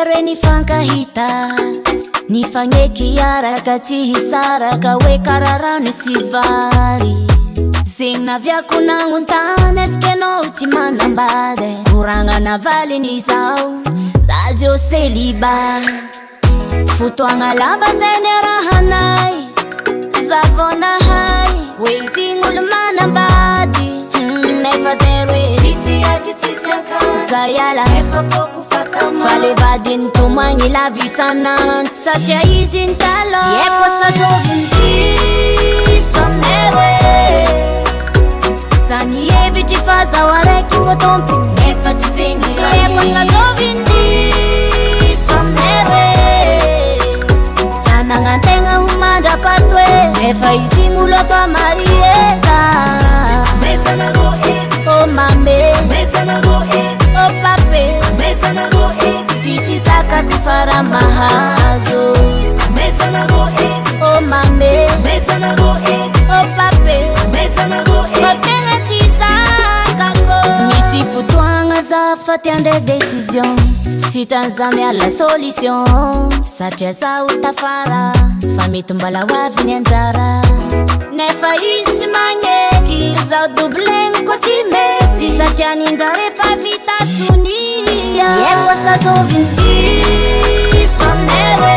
Re nifankahita nifangeky araka tsy hisaraka hoe kararano sy vary zegny naviako nangontany eske anao tsy manambady koragna navaliny zao za zio celiba fotoagna lava zay niarahanay zavonahay hoe izigny olo manambady nefa zay roe zayala fale vadiny tomagny lavisanan satria izy ntalo tsy haiko sazoviny diso aminay roe sany hevitry fa zaho araiky voatompiny nefa tsy zegny tsy haiko sazoviny diso aminay roe sanagnan-tegna ho mandrapato e nefa izigny olo afa marieza oh mame oh pape Dici saka kufara mahazo oh mame oh pape Motena tisaka ko Misi futuanga za fatiande décision Sitanzame la solution Satya sa utafara Famitu mbala wavini anjara Nefa isti mangeki Zao dublen ko timeti Satya nindare fa vita sunia Siekwa sa zovindi Somnewe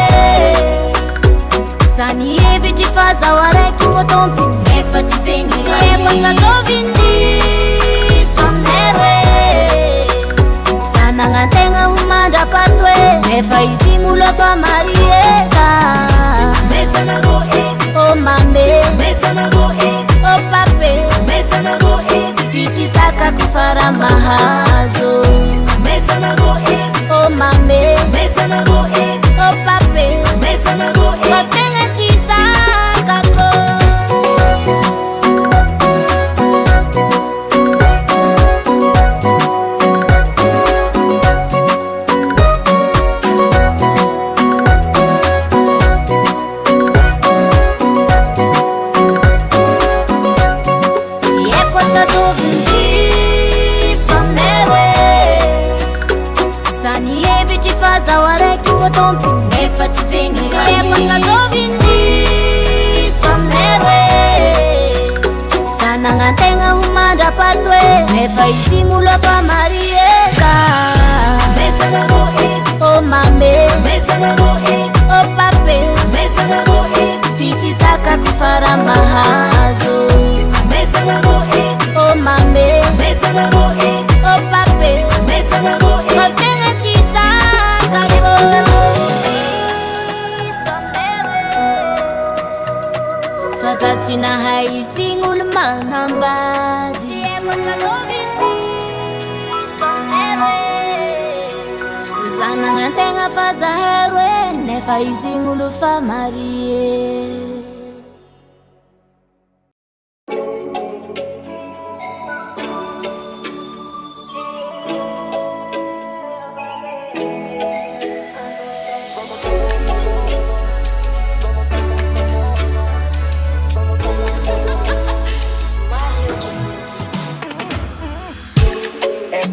Sani eviti faza wareki votompi Nefa tizengi Siekwa sa zovindi Somnewe Sanangantenga humanda patwe Nefa izingulo fa marieza oh mame oh pape Dici saka kufara mahazo oh mame oh pape Motena tisaka ko Tompi nefa tizengi Siekwa sa zovindi Somnewe Sanangantenga humanda patwe Nefa izingulo fa marieza oh mame oh pape Dici saka kufara mahazo oh mame oh pape Motena tisaka ko Fazatina haizigny olo manambady Zanagnan-tegna fa zahay roe Nefa izigny olo fa marie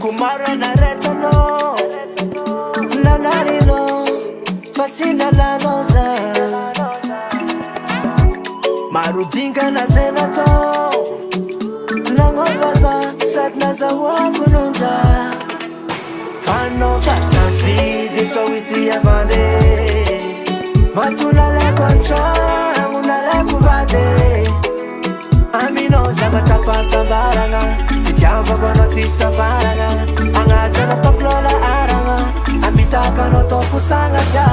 Kumara na retano Nanarino Fatsina la noza Marudinga na senato Nangovaza Satna za wakununda Fano fasa vidi So isi ya vande Matuna le contra Muna le kuvade Amino zama tapa sambaranga Tiamva kono tista faranga Angaja no toklola aranga Amitaka no toku sanga ja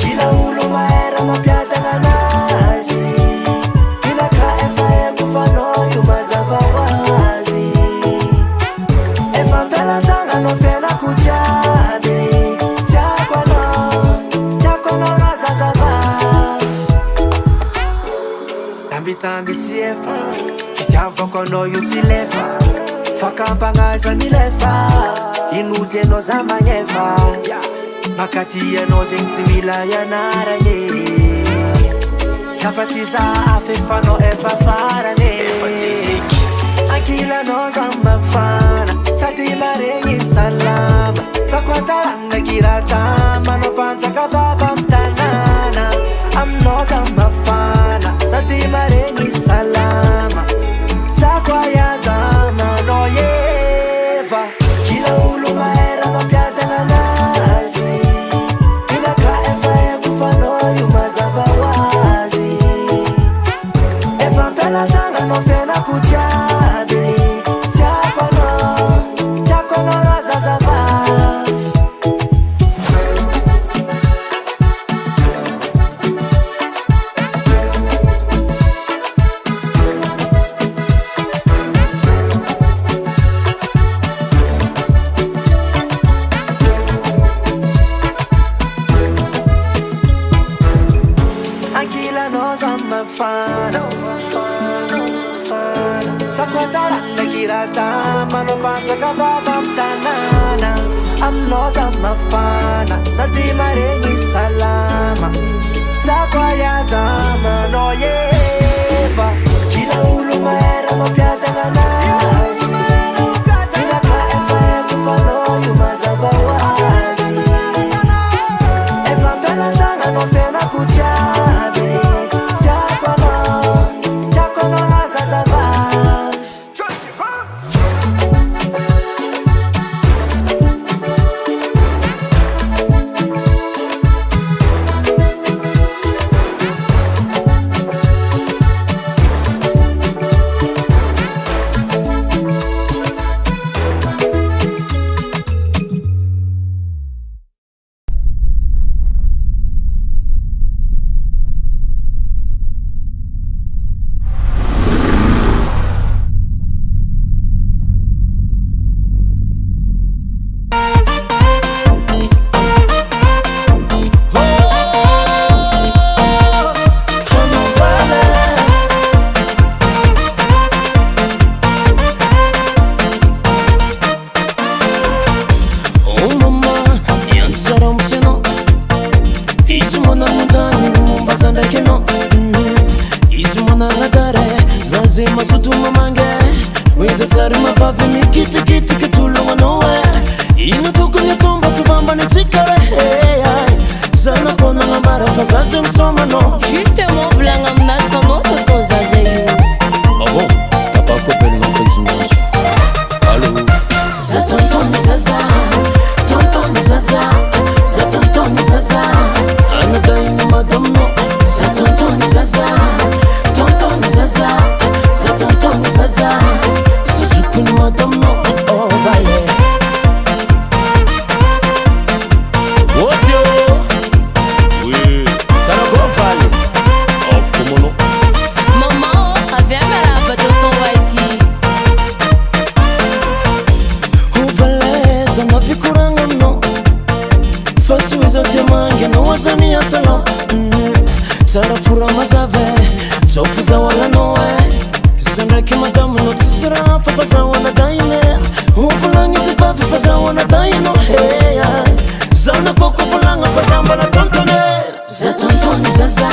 Kila ulu maera mapiata na nazi Kila ka efa kufano yumazava wazi Efa mpela tanga no fena kujabi Chako no raza zava Tambi tiefa Kitiava kono yutsilefa Fakampangaza milefa Inude no zamanyefa Makati ya no zengsimila ya naranye Safatiza afefa no efa farane Akila no zambafana Sati marengi salama Sakwataranga kira Sakwatara nagirata manopantsaka vavamtanana aminao za mafana sady maregny salama sakwayada manao eva kila olo mahera mampiadana anazy ilaka efa eko fanao io mazava hoazy efa mpianatana anao fianako jiaby tiako anao hazazava. Justement, v'langa mnasa no toto zaza io. Ah bon? T'as pas coupé le nom président? Allô? Za tonton zaza, tonton zaza, za tonton zaza. Anadai ni madame no. Za tonton zaza, tonton zaza, za tonton zaza. Suzuku ni madame no. Oh vale. What yo? Oui. T'as la bonne vallée. Oh, comment non? Maman, avea mea rapa tonton Whitey. Uvaleza na vikuranga no. Fasi wizo temange no wazani ya salon. Tsara fura mazave. Sofuza wala noe. Zandraki madamu no tsisira. Fafaza wana daine. Uvulangi zibavi faza wana daino. Hey, zana koko vulanga fazamba na tontone. Za tonton zaza,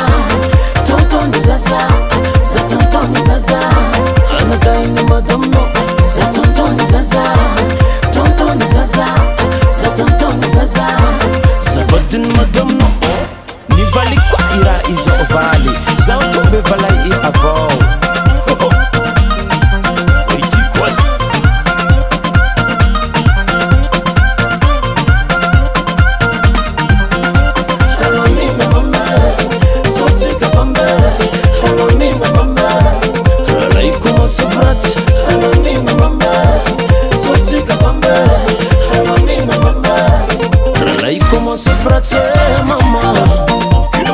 tonton zaza, za tonton zaza. Anadai ni madame no. Za tonton zaza, tonton zaza, za tonton zaza. Sabadin madame no. Ni vali kwa ira izo ovali. Za utombe vala i avao. Oiti kwazi. Hello mi mama, sotika mama. Hello mi mama, Ralai kuma sabrat. hello mi mama, sotika mama. Hello mi mama. Ralai kuma sabrat. Mama.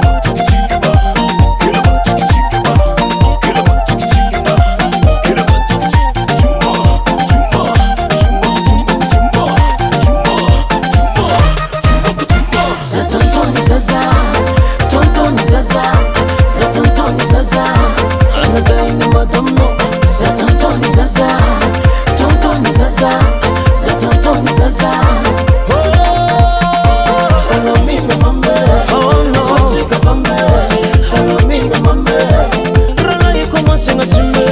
Za tonton zaza, tonton zaza, za tonton zaza. Anadai ni madame no. Za tonton zaza, tonton zaza, za tonton zaza. Hello mi mama, Oh no. sotika mama. Hello mi mama, Ralai kuma singa chimbe.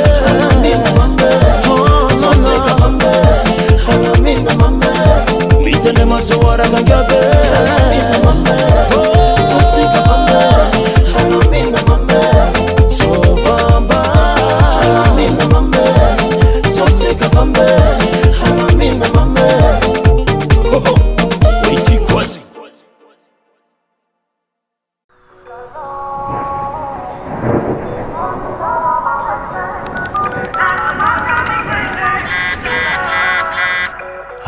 mi mama, Oh no sotika no. mama. Hello mi mama, Mitele masawara kangabe. mi mama, sotika mama. Hello mi mama, Sovamba. mi mama, sotika mama. Hello mi mama. Oiti kwazi.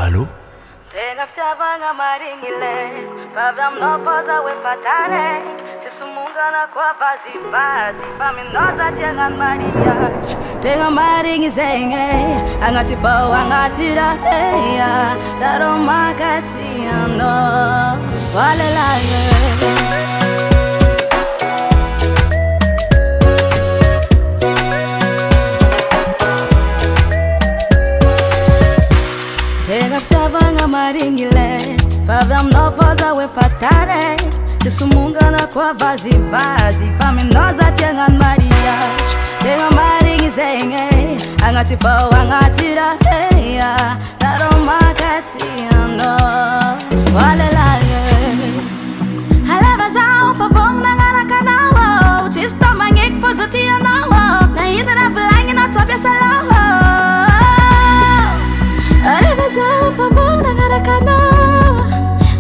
Allô? Tenga fitiavagna marignile Vavy aminao poza hoe fatane Tsy somongana koa vazivazy Fa aminao za tia hagnano mariage Tegna marigny zegny Agnaty vao agnaty raheya Tarô makaty anao Valelaye Tiavanga maringile Fave mnofoza we fatare Tisumungana kwa vazi Faminoza tiangan mariage Tenga maringi zenge Angatifo angatira heya Taro makatiano Walelaye Haleva zao favong nangana kanawo Tista mangik fozotia nawo Na hidra belangi na topia salawo Haleva zao favong nangana kanawo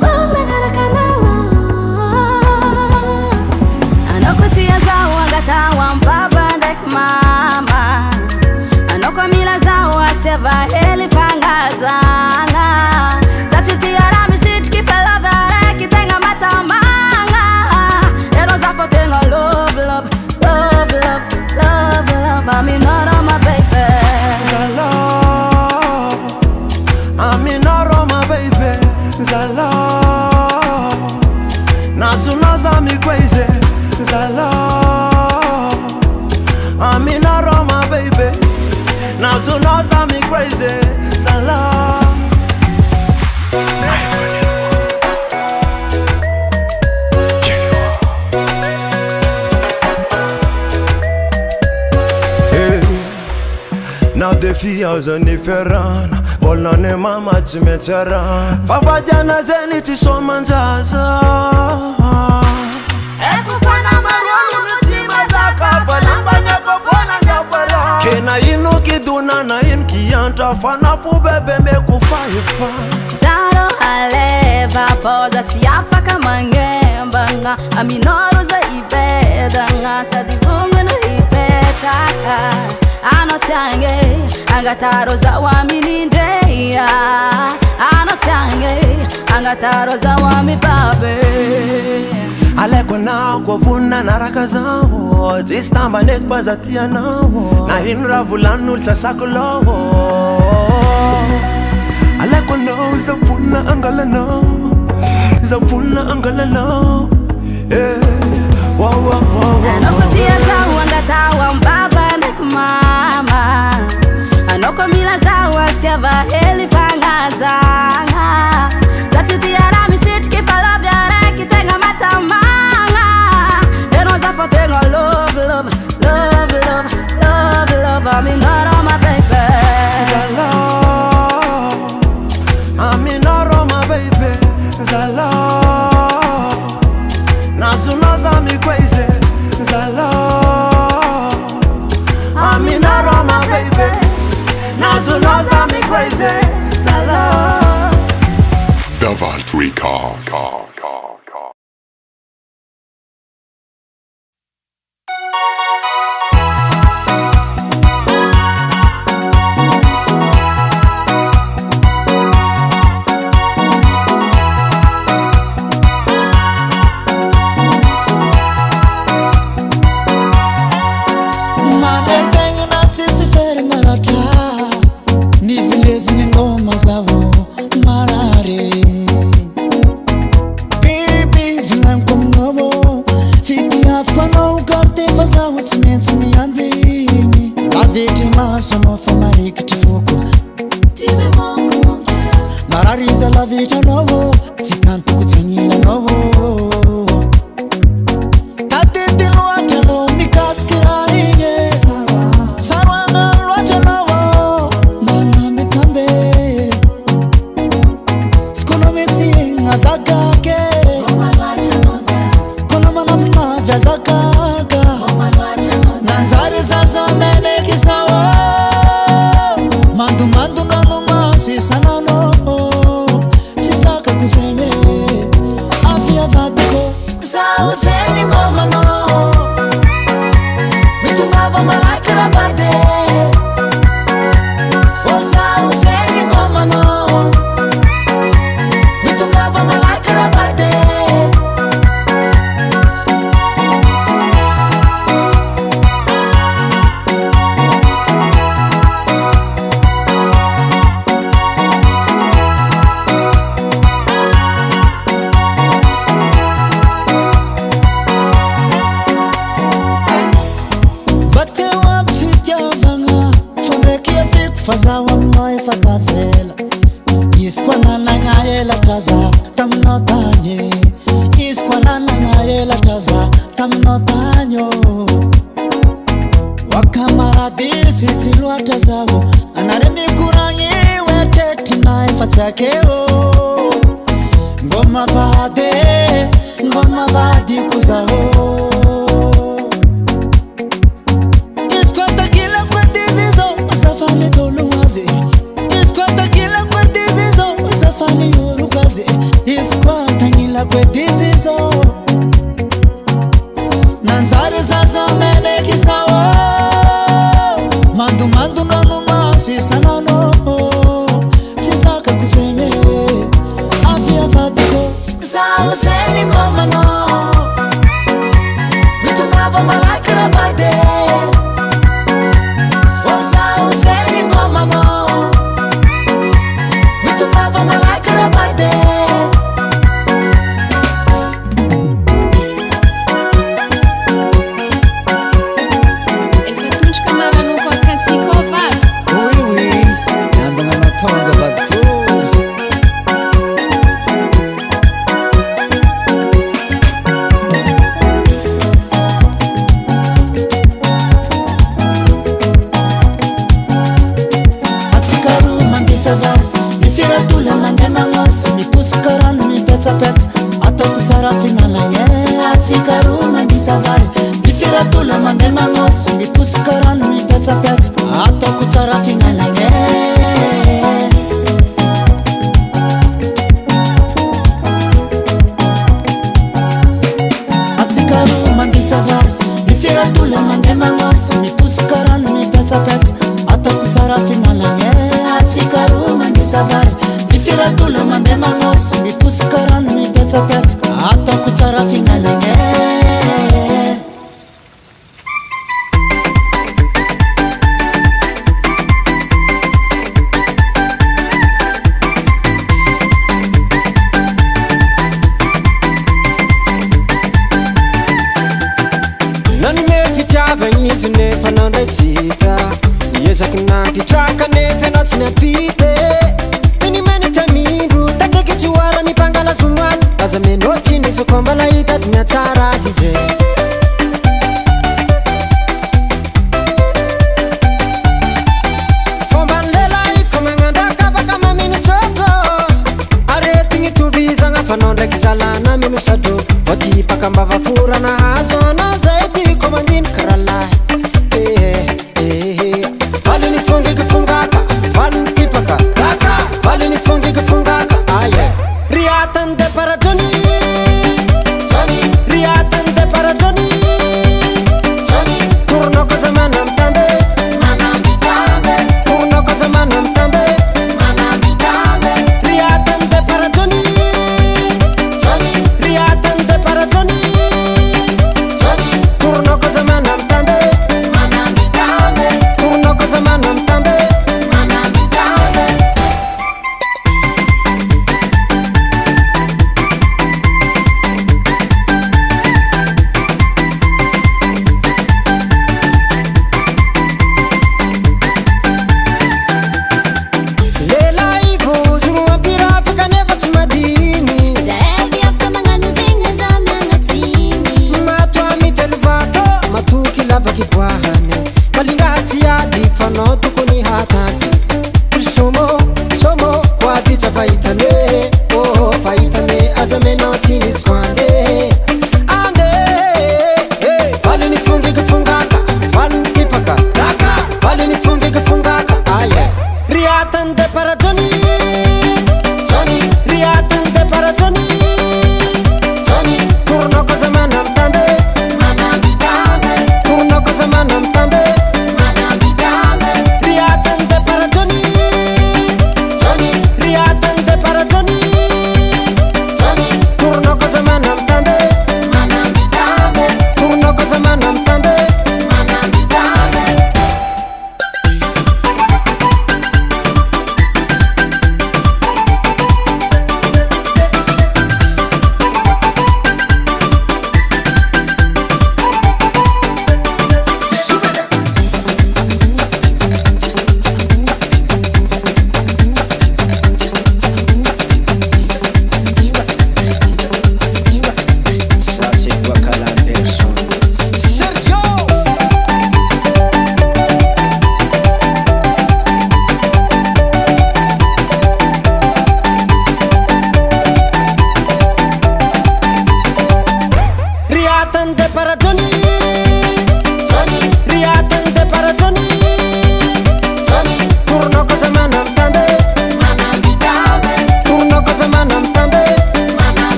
Vong nangana kanawo Anoko tia zao agatawa mpaba ndek mama Anoko mila zao aseva heli fangazanga Zati tiara misit kifela vare kitenga matamanga Eroza fotenga love, love, love, love, love, love I'm in all my baby Zala, I'm in all my baby Zala, nazunaza mi crazy Zala, I'm in all my baby nazunaza mi crazy Zala Now the fears are different. Volane mama timetera. Favadiana zeni tisomanzaza. Ekufana marolu nutima zaka Falamba nyako fona nyafala Kena ino kiduna na inkianta. Fana fubebe mekufaifa Zaro haleva poza chiafa kama ngembanga Aminoro za ibedanga Sadivungu no ibetaka Ano change Angataro za waminindeya Ano change Angataro za wamibabe Aleko nao kwa vuna na raka zao Tistamba nekpaza tia nao Na hinra vulanu lchasako loho Aleko nao zafuna angala nao Zafuna angala nao Wow, wow, wow, wow Anoko tia zao angatawa mbaba nek mama Anoko mila zao asiava heli fangazanga Zati tiara misit kifala biare kitenga matamanga Enoza fotenga love, love, love, love, love, love I'm in all my baby Zala, I'm in all my baby Zala, nazunaza mi crazy Zala, I'm in all my baby nazunaza mi crazy Zala Davalt Record. Manendengu na tisi feri marata Nivilezi ni ngoma zao marare Baby vingan kum novo Fiti afkwa no ukarte fasawa tsimetsi ni andini La viti maso mofo mariki tifuku Marariza la vita novo Tikantu kutsanyila novo Taditi luata no mikaskira inye Sarwana luata novo Mana mitambe Sikono miti ngazakake Kono manafuna vya zakaka Zanzari sasa mene kisawa Mandu mandu nanu masi sanano Tizaka kusenye Afia vatiko Sao seni ngoma no Mitungava malakira bade O sao seni ngoma no Mitungava malakira bade fazawa mnoi fatafela izy koa nanagna elatra za taminao tany izy koa nanagna elatra za taminao tany wakamarady tsy loatra zaho anare mikoragny oetretrina efa tsy akeo ngoma vady ko zaho izy koa takila kwadizy zao safany tologno azy izy koa takila kwadizy zao safany oroko azy izy koa tagnila kwadizy zao nanjary zaza meneky sao mandomando ndrano maso isanano tsy zakako zegny afiavadiko zaho zegny ngomano mitongava malaky rabade o zaho zegny ngomano mitongava malaky rabade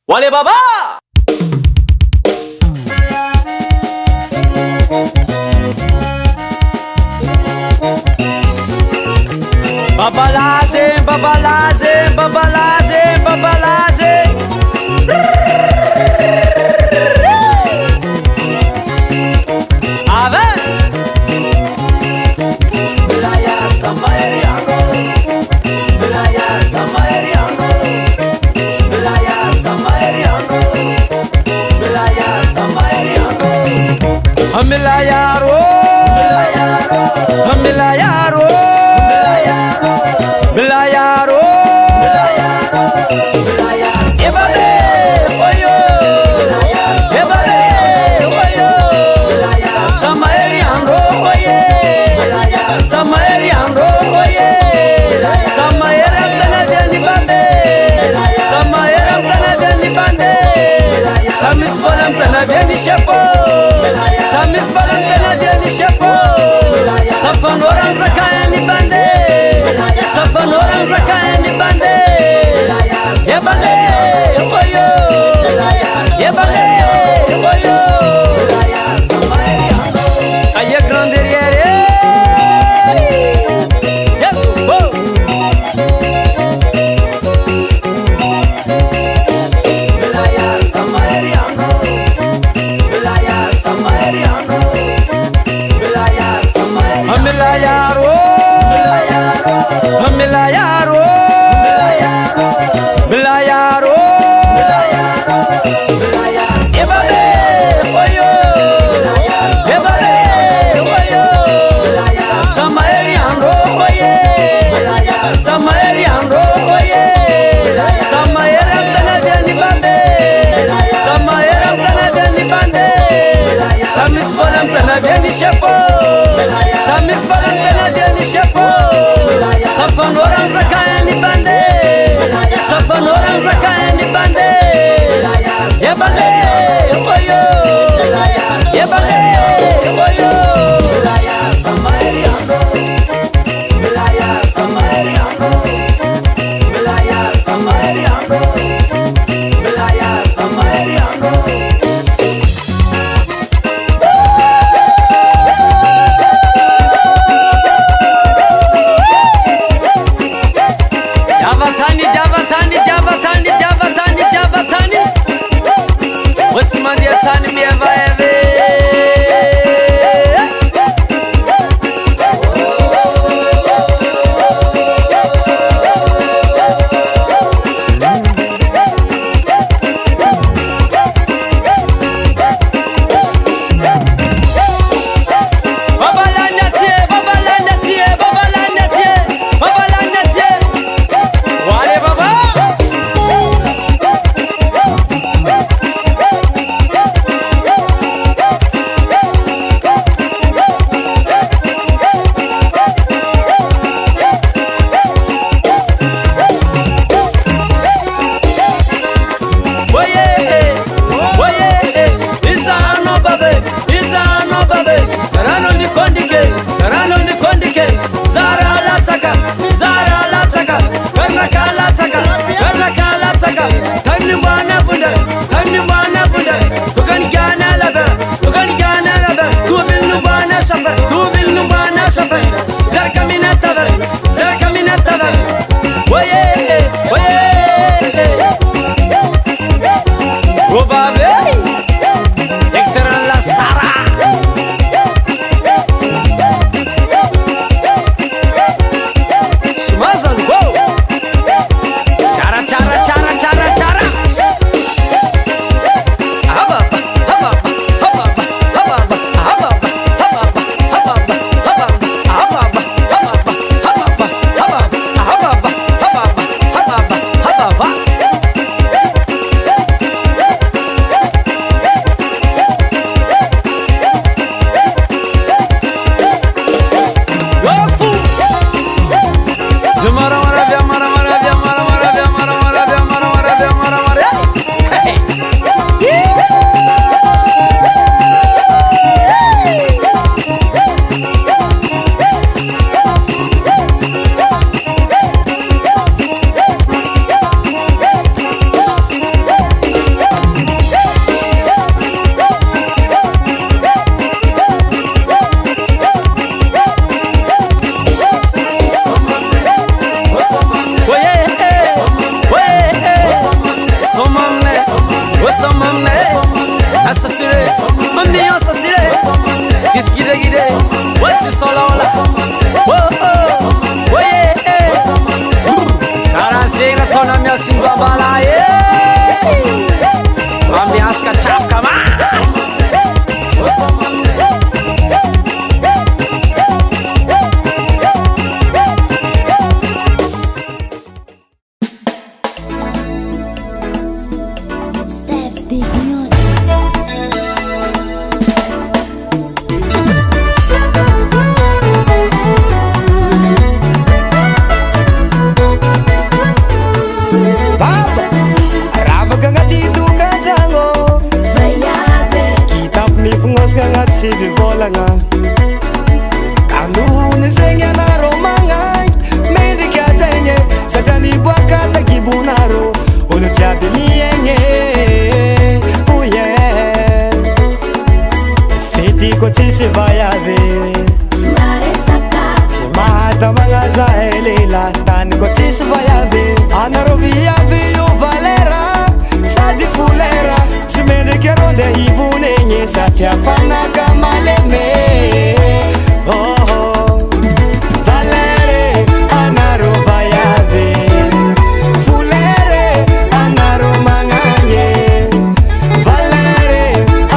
Wale baba babalaze babalaze babalaze babalaze ave Belaya sama Eriano Belaya sama Eriano Belaya sama Eriano Belaya sama Eriano Amilayaro Amilayaro Belayaro Ebade oyo Ebade oyo Sama Eriano oye Sama Eriano oye Sama Eram tana deni bande Sama Eram tana deni bande Samis balam tana deni shepo Samis balam tana deni shepo Safan orang zakaya ni bande Safan orang zakaya ni bande Ya bande oyo Ya bande oyo Aya granderiere Yes bo Belaya sama Eriano Belaya sama Eriano Belaya sama Eriano Amilayaro Amilayaro Belayaro Ebade oyo Ebade oyo Sama Eriano oye Sama Eriano oye Sama Eram tana deni bande Sama Eram tana deni bande Samis balam tana deni shepo Samis balam tana deni shepo Safan orang zakaya ni bande Safan orang zakaya ni bande Ya bande oyo Ya bande oyo Belaya sama Eriano Belaya sama Eriano Belaya sama Eriano Belaya sama Eriano Javatani, Javatani, Javatani, Javatani, Javatani. What's my dear Tani, me ever, ever? What's it solola? Whoa, Karazegna tona miasin babala Mamiaska trafka ma Volanga kanuni zenye na romanga mendika zenye satani bwaka na kibunaro uluchabi mienye uye fiti kochisi vayave smare saka chimata mangaza elela tani kochisi vayave anarovia vio valera sadi fulera chimendike ronde ivunenye sacha fana kamaleme Valere anaro vayave fulere anaro manganye Valere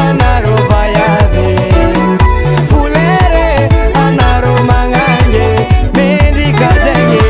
anaro vayave fulere anaro manganye mendika zenye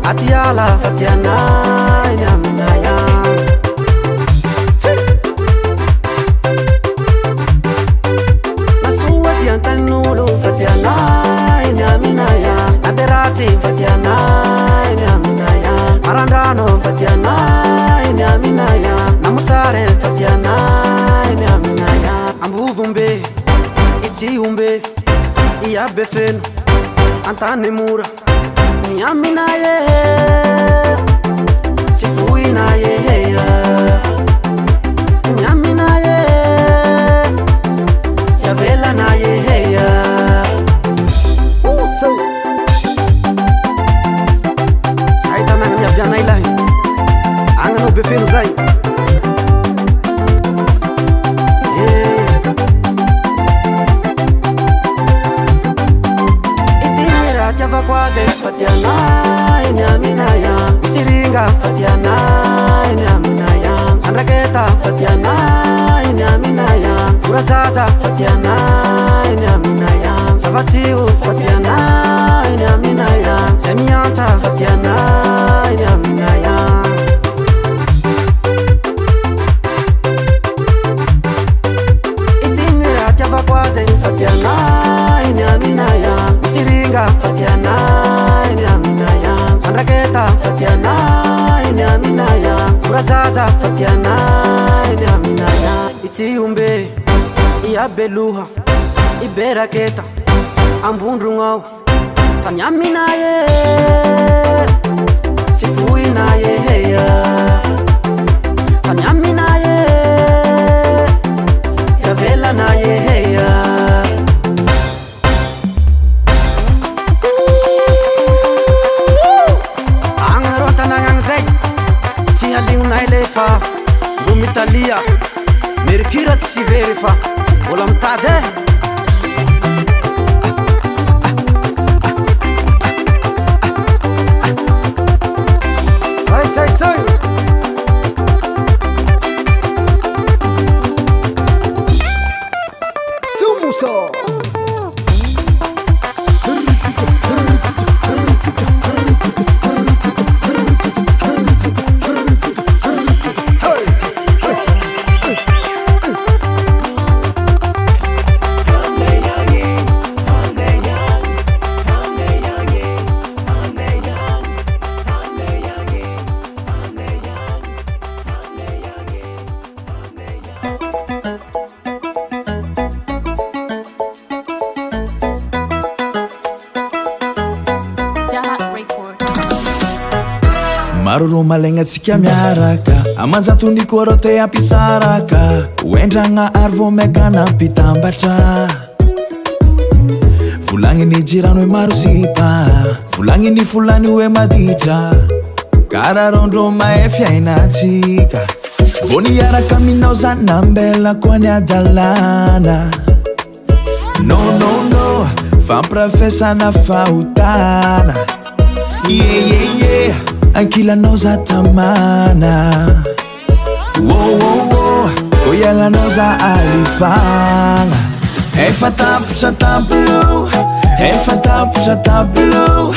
Atiala Fatiana Yaminaya Nasuwa Tiantanulu Fatiana Yaminaya Aderati Fatiana Yaminaya Marandrano Fatiana Yaminaya Namusare Fatiana Yaminaya Ambuvumbe Itiumbe Iabefenu Antanemura Yaminaye Chifuinaye Yaminaye Chavela na yeheya Zay tanagna miaviana ilahy Agnanao be feno zay Ity raha tiavako azy fatiana eny aminaya Misiringa fatiana eny aminaya Andraketa fatiana eny aminaya Furazaza fatiana eny aminaya Zavatsio fatiana eny aminaya Zay miantsa fatiana eny aminaya Itiny raha tiavako azy fatiana eny aminaya Misiringa fatiana eny aminaya Andraketa fatiana eny aminaya Furazaza fatiana eny aminaya Ity ombe iabeloha iberaketa ambondrognao fa ny aminaye tsy vohinaye heya fa ny aminaye tsy avelanaye heya Agnareo an-tanagna agny zay tsy halignonay lefa mbo mitalia Mercure tsy very fa mbola mitady Say Sumuso Maroro malegna tsika miaraka amanjatony koa te ampisaraka Oendragna ary vo mekana mpitambatra Volagniny jirano hoe maro sipa Volagniny folany hoe maditra Kararondro mahay fiainatsika Vo niaraka aminao zany nambela koa ny adalana No no no fampirafesana fahotana Yeah Ankilanao za tamana Wo Ko ialanao za alifagna Efa tampitra tampilo Efa tampitra tampilo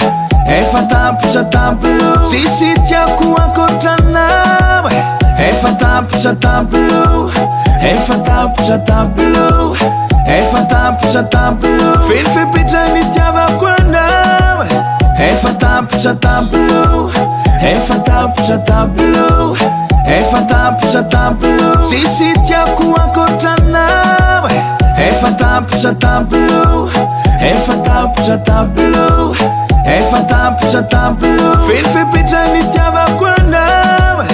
Efa tampitra tampilo Sisi tiako ankoatranao Efa tampitra tampilo Efa tampitra tampilo Efa tampitra tampilo Felifipetrany tiavako anao Efa tampitra tampilo Efa tampitra tampilo Efa tampitra tampilo Sisi tiako ankoatranao Efa tampitra tampilo Efa tampitra tampilo Efa tampitra tampilo Felifipetrany tiavako anao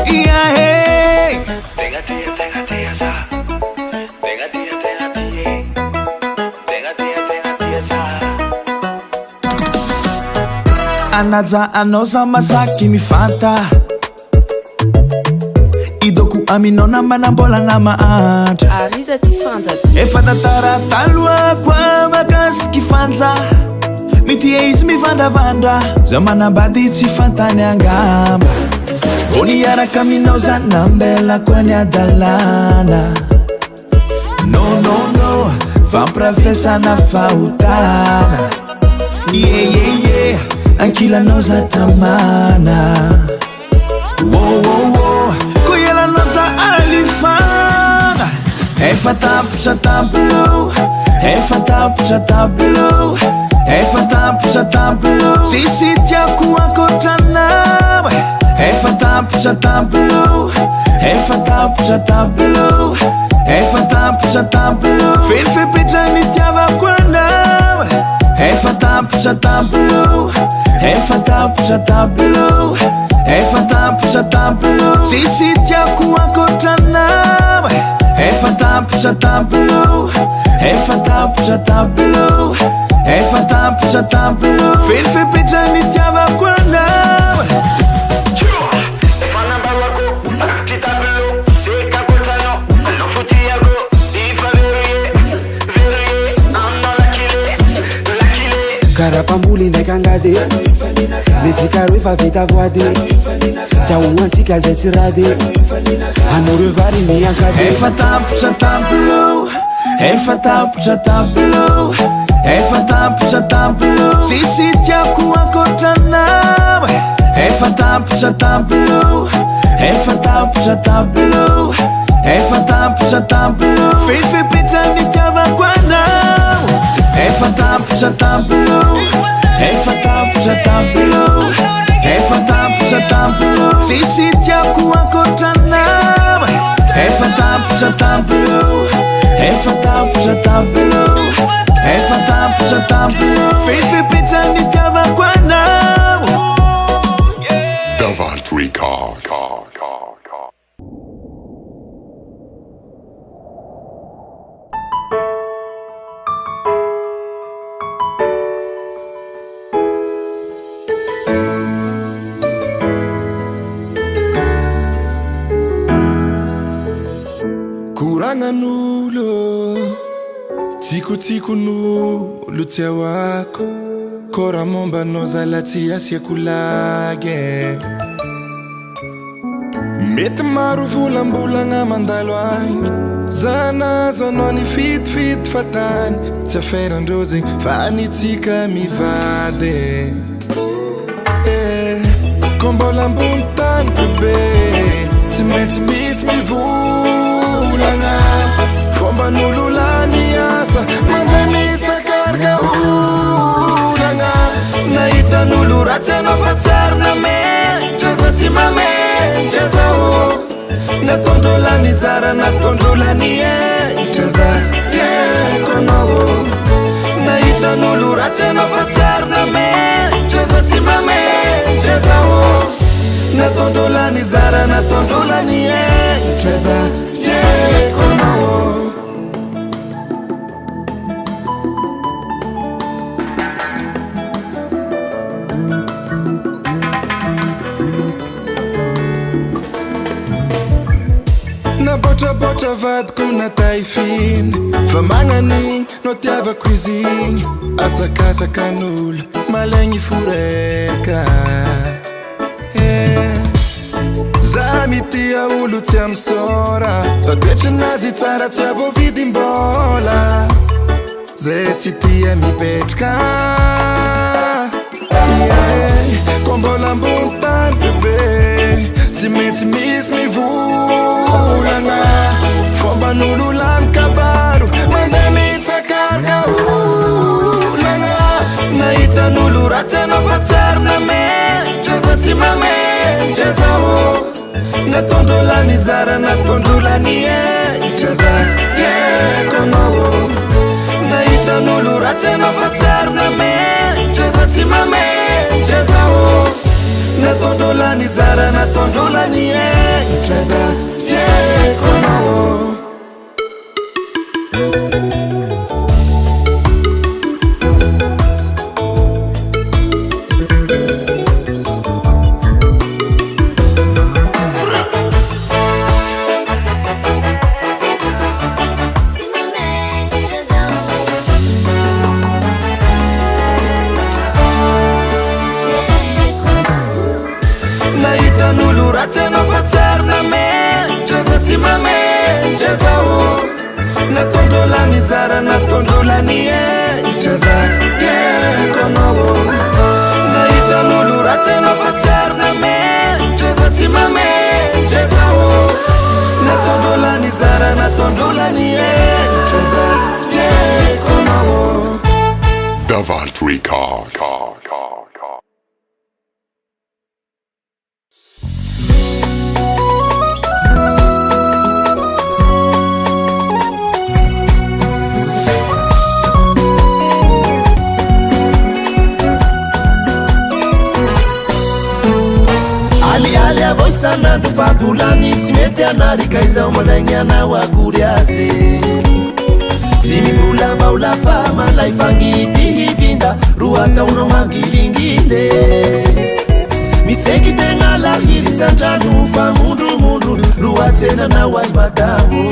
Iahe Tenga tia sa Tenga tie Tenga tia sa Anaja anao za masaky mifanta Idoko aminao manambola na maatra Ariza ty fanja Efa tantara taloha koa makasiky fanja Mitia izy mivandravandra Za manambady tsy fantany angamba Vo niaraka aminao zany nambela koa ny adalana No fampirafesana fahotana Yeah Ankilanao za tamana Wo Ko ialanao za alifagna Efa tampitra tampilo Efa tampitra tampilo Efa tampitra tampilo Sisi tiako ankoatranao Efa tampitra tampilo Efa tampitra tampilo Efa tampitra tampilo Felifipetrany tiavako anao Efa tampitra tampilo Efa tampitra tampilo Efa tampitra tampilo Sisi tiako ankoatranao Efa tampitra tampilo efa tapitra tableau efa tapitra tableau felifipetrany tiavako anao Karapambuli ndakangade Metikaro efa vita voade Tsy ahoantsika zay tsy rade Amore vary miankade efa tapitra tableau efa tapitra tableau efa tapitra tableau sisy tiako ankoatranao efa tapitra tableau efa tapitra tableau efa tapitra tableau felifipetrany tiavako anao efa tapitra tableau efa tapitra tableau efa tapitra tableau sisy tiako ankoatranao efa tapitra tableau efa tapitra tableau efa tapitra tableau felifipetrany tiavako anao Davalt Record. Kurangan'olo tsikotsikon'olo tsy ahoako ko raha mombanao zala tsy asiako lage mety maro volambolagna mandalo agny zanazo anao ny fitofito fatany tsy aferandreo zegny fa nitsika mivady ko mbola ambony tany bebe tsy maintsy misy mivolagna fomban'olo lany asa mandeha mitsakarika olagna nahitan'olo ratsy anao fa tsary nametra za tsy mametra zao natondro lany zara natondro lany etra za tiako anao nahitan'olo ratsy anao fa tsary nametra za tsy mametra zao natondro lany zara natondro lany etra za tiako anao Botra vadiko natay finy fa magnan'igny no tiavako izy igny asakasakan'olo malegny foreka za mitia olo tsy amsora fa toetranazy tsara tsy avovidim-bola zay tsy tia mipetraka ko mbola ambony tany bebe tsy maintsy misy mivolagna fomban'olo lany kabaro mandeha mitsakarika olagna nahitan'olo ratsy anao fa tsary nametra za tsy mametra zao natondro lany zara natondro lany etra za tiako anao nahitan'olo ratsy anao fa tsary nametra za tsy mametra zao natondro lany zara natondro lany etra za tiako anao nahitan'olo ratsy anao fa tsary nametra za tsy mametra zao natondro lany zara natondro lany etra za tiako anao nahitan'olo ratsy anao fa tsary nametra za tsy mametra zao natondro lany zara natondro lany etra za tiako anao Davalt Record. Sanandro favolany tsy mety anarika izao malaigny anao akory azy tsy mivola vaolafa malay fagnity hivinda roa taonao mangilingile mitseky tegna lahiry tsandrano fa mondromondro loatsenanao ay madamo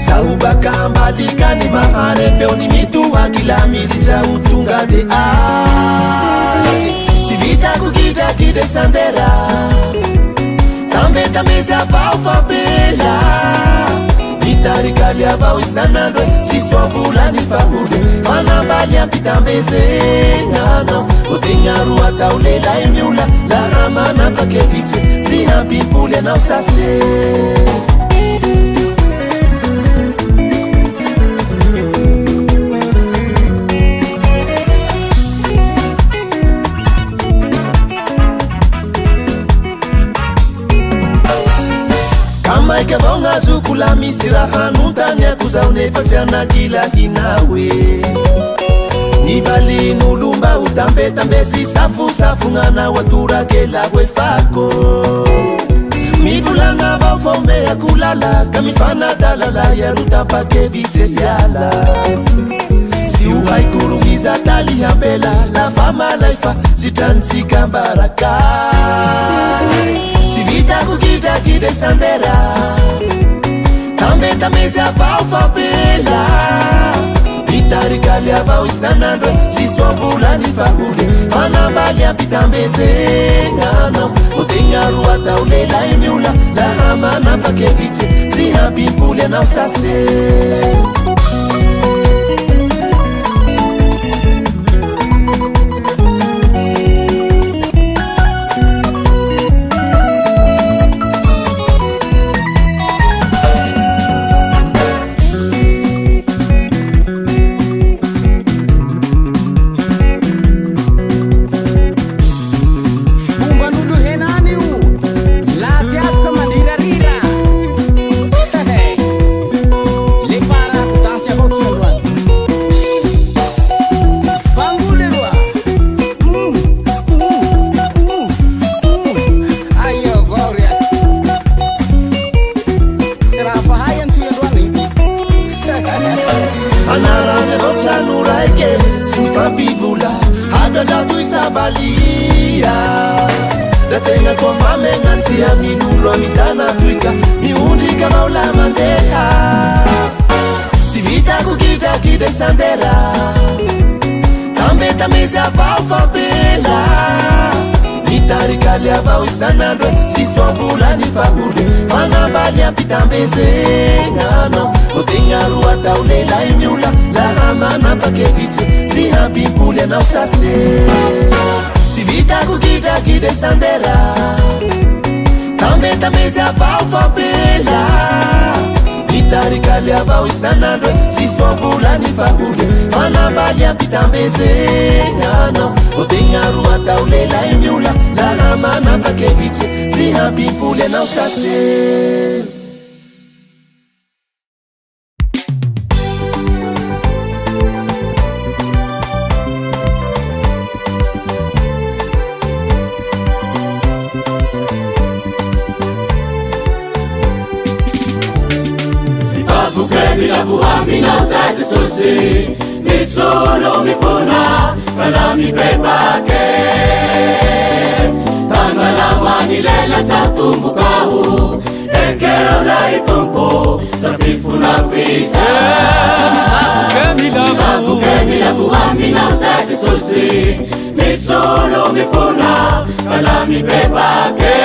zaho baka ambalikany mahare feony mitoaky la militra ho tonga de tsy vitako gidrakide sandera tambetambezy avao fabela mitarikaly avao isanandro tsy soavolany fahole fanambaly ampitambezenanao otegna roa atao lelay miola laha manapakevitse tsy hampimpoly anao sase maika avao gnazoko la misy raha anontaniako zaho nefa tsy anakilahinaoe nivalin'olo mba ho tambetambesy safosafonanao atorakelako efako mivolagna avao fao mehako lala ka mifanadalala iaro tapakevitse hiala tsy ho haiko rohiza taly hampela lafa malay fa sitranintsika mbarakay vitako gidrakide sandera tambetambezy avao fabela mitarikaly avao isanandro tsy soavolany fahole fanambaly ampitambezenanao otegna roa atao lelay miola laha manapakevitse tsy hampimpoly anao sase sandera tambetambezy avao fabela mitarikaly avao isanandro tsy soavolany fahole fanambaly ampitambezenanao otegna roa atao lelay miola laha manapakevitse tsy hampimpoly anao sase tsy vitako gidrakide sandera tambetambezy avao fabela mitarikaly avao isanandro tsy soavolany fahole fanambaly ampitambezenanao otegna roa atao lelay miola laha manapakevitse tsy hampimpoly anao sase Aminao za Jesusi misolo mifuna kana mibebake tangalama nilela tatumbukahu ekero la itumpu safifuna kwisa Kemilabu aminao za Jesusi misolo mifuna kana mibebake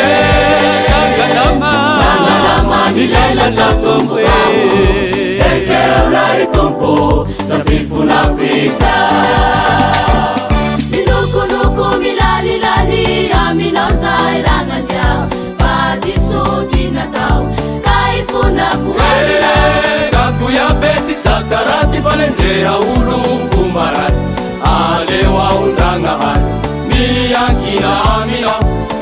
tangalama nilela tatumbukahu Ekela itumpu safifuna kwisa Niluku milali amina zairana ja Fadisu dinatau kaifuna kuhamila Kakuya beti sakarati valenzeha ulufu marati Alewa undangahan miyakina amina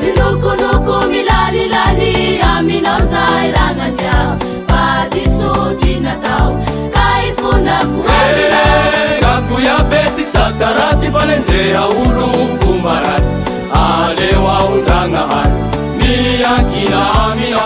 Niluku milali amina zairana ja Fadisu dinatau kaifuna kuhamila Kakuya beti sakarati valenzeha ulufu marati Alewa undangahan miyakina amina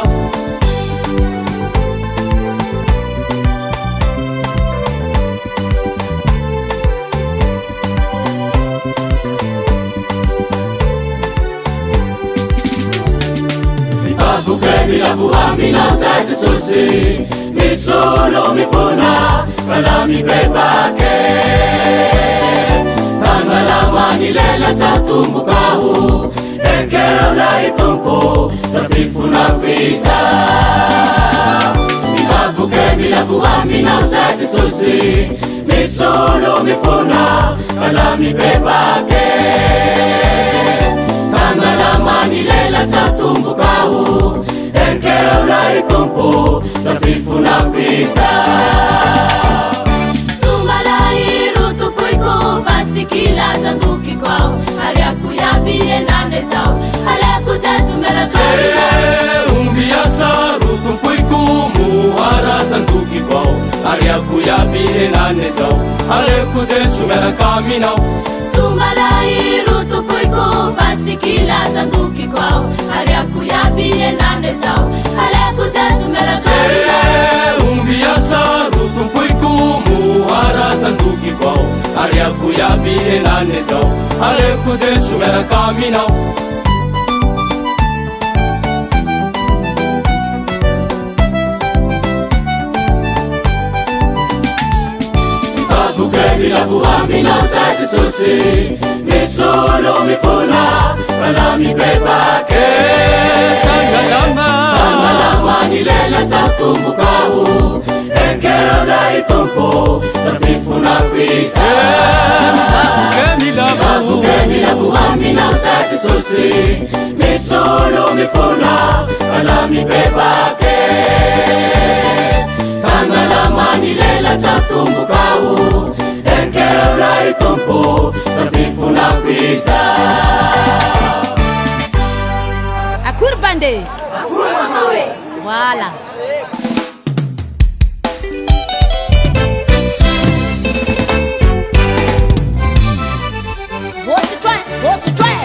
Milavuamina za Jesusi misolo mifuna kala mibebake tangalama nilela tatumbukahu ekeula itumpu safifuna kwiza milavuamina za Jesusi misolo mifuna kala mibebake tangalama nilela tatumbukahu Enkeula ikumpu safifuna kwiza Sumbalahiru tupuiku fasikila zanduki kwao Hariaku yabie nane zao Haleku tesumera kamina Umbiasaru tupuiku muhara zanduki kwao Hariaku yabie nane zao Haleku tesumera kamina Sumbalahiru tupuiku fasikila zanduki kwao Hariaku yabie nane zao Haleku tesumera kamina Umbiasaru tupuiku muhara zanduki kwao Hariaku yabie nane zao Haleku tesumera kamina Milavuamina za Jesusi misolo mifuna kala mibebake tangalama nilela tatumbukahu enkeula itumpu safifuna kwiza Milavuamina za Jesusi misolo mifuna kala mibebake tangalama nilela tatumbukahu Enkeula itumpu safifuna kwiza Akur bande Akur mamawe Voilà What's a try?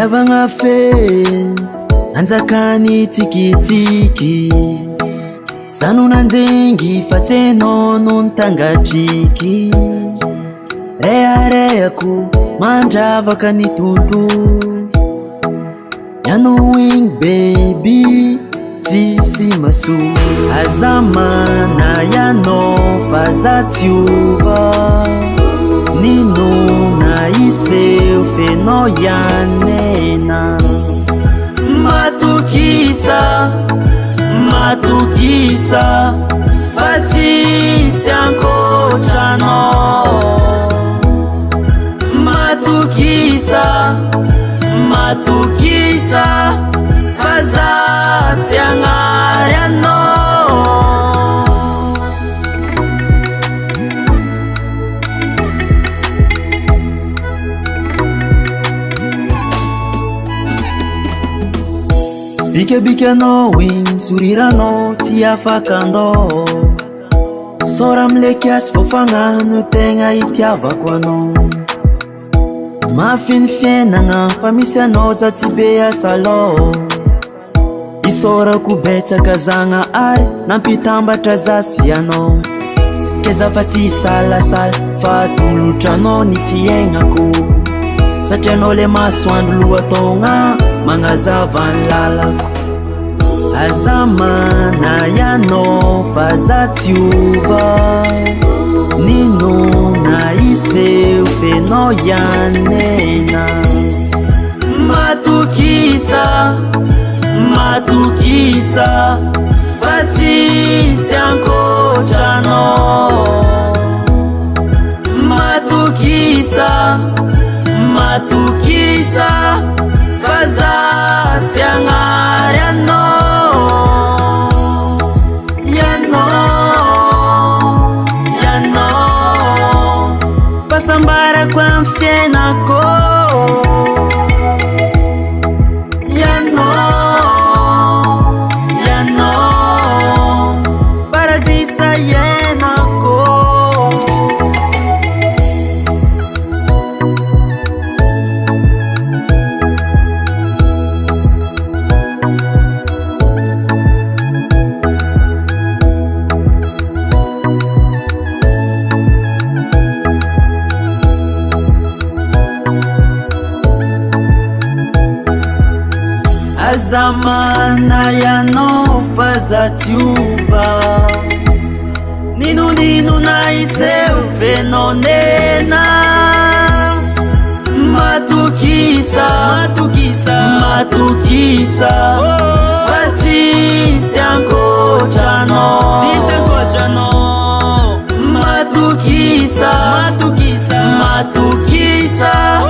Tiavagna fe anjakany tikitiky Zano nanjengy fa tsy hainao no nitangatriky Rehareako mandravaka ny tontolo Ianao igny baby tsisy maso Azamana ianao fa za tiova Nino na iseo fenao ianena Matukisa fa tsisy ankoatranao Matukisa fa za tsy hagnary anao Bikabikanao igny soriranao tsy afaka andao Sora amle kiasy fofagnano tegna itiavako anao Mafiny fiainagna fa misy anao za tsy be asalao Isorako betsaka zagna ary nampitambatra za sy anao Keza fa tsy salasala fa tolotranao ny fiaignako Satria anao le masoandro lohatogna magnazava ny lalako Azamana ianao fa za tiova Nino na iseo fenao ianena Matukisa fa tsisy ankoatranao Matukisa fa za tsy hagnary anao Ianao Fasambarako amy fiainako Ianao Paradisa ienako Azamana ianao fa za tiova Nino na iseo fenao nena Matukisa fa tsisy ankoatranao Matukisa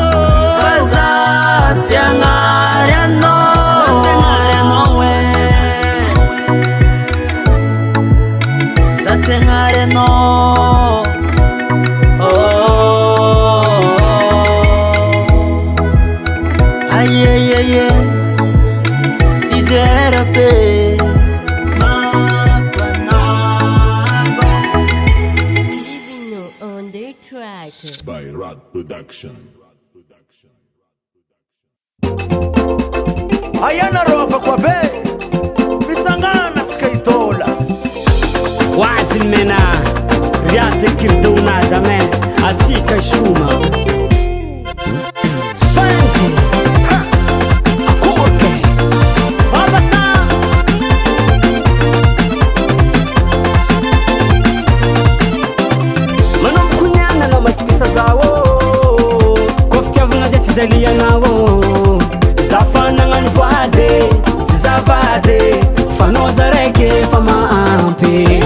fa za tsy hagnary anao Satengareno Aye Tizerape Living on the track by Rad Production. Ayana rofa kwa be Bisangana tskaitola Wazin mena Riate kirdona jamais Atika shuma Spongy Akoke Abasa Manom kunyana na matukisa zawo Koftiavuna zeti zalia nawo Zafana ngani vade Zizavade Fanoza reke fama ampe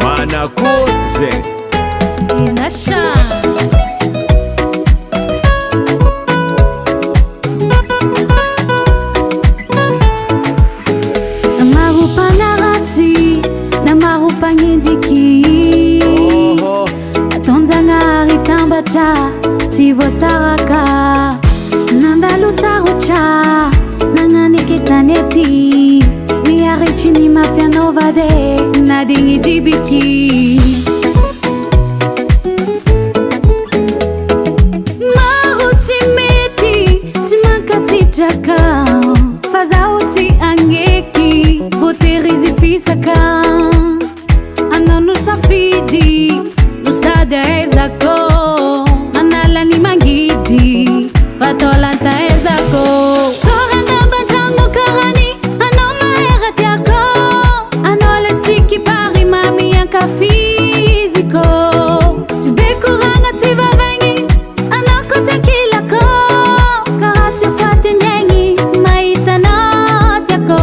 Manakoze Inasha Namarupanaraty Namarupanindiki Natonjanary tambatra tsy voasaraka Nandalo sarotra Nagnaniky tany aty Miaritry ny mafianova de nadigny dibiky Maro tsy mety tsy mankasitraka Fa zaho tsy agneky voaterizy fisaka Anao no safidy no sady aezako Manala ny mangidy fa tolantaezako Sorandaban-drano karany anao mahera tiako Anao le siky pari mami ankafiziko Tsy be koragna tsy vavaigny anao ko tsy ankilako Karaha tsy fatinegny mahitanao tiako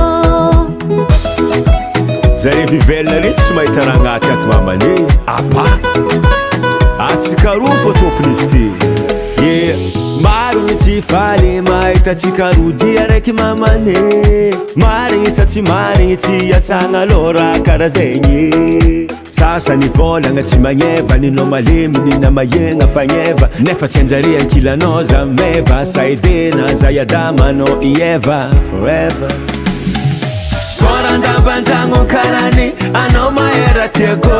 Zare vivelona reky tsy mahita raha agnaty ato mamane apa atsikaroa fô tomponizy ty marigny tsy faly mahita tsikarody araiky mamane marigny sa tsy marigny tsy asagna lora karaha zegny sasany volagna tsy magneva ninao malemy nina mahegna fagneva nefa tsy anjare ankilanao za meva saidena za iadamanao ieva forever Sorandaban-dragno karany anao mahera tiako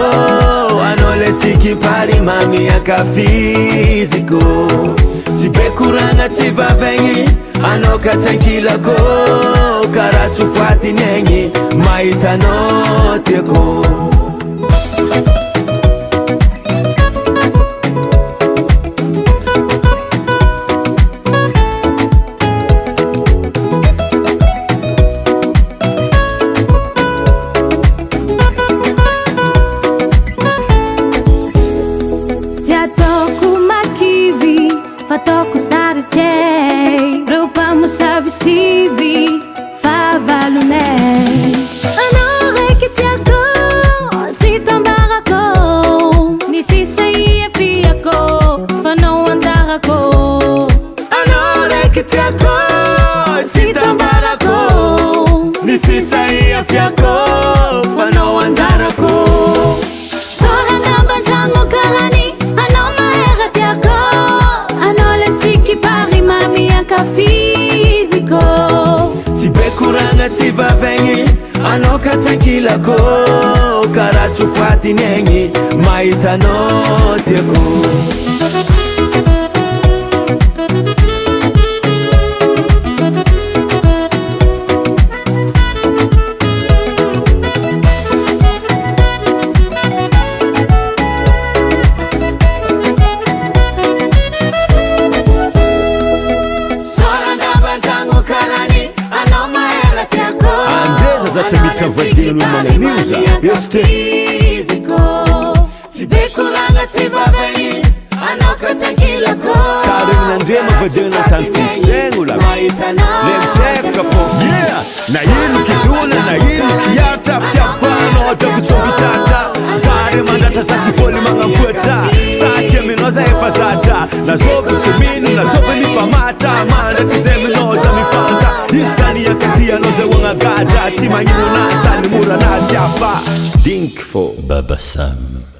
Anao le siky pari mami ankafiziko Tsy be koragna tsy vavaigny anao ka tsy ankilako Karaha tsy fatinegny mahitanao tiako Fatoko saritjey Rupa musavisivi Favaluney Anao raiky tiako Tsy tambarako Nisisa iafiako Fanao anjarako Anao raiky tiako Tsy tambarako Nisisa iafiako Fanao anjarako Sorandaban-dragno karany anao mahera tiako Pari mami ankafiziko Tsy be koragna tsy vavaigny anao ka tsy ankilako Karaha tsy fatinegny mahitanao tiako Zatra mitavadino mananiza este Tsy be koragna tsy vavaigny anao ka tsy ankilako Sary minandrema vadena tany fitsegno la Le misefaka po Na ino kidona na ino kiata Fitiavako anao dabotsomby tata Zare mandratra sa tsy voly magnamboatra Saty aminao za efa zatra Nazovy tsy mino nazovy nifamata Mandratra zay aminao za mifanta Izy ka niakaty anao zay hoagnagadra Tsy magnino natany mora naty afa Dink fô Baba Sam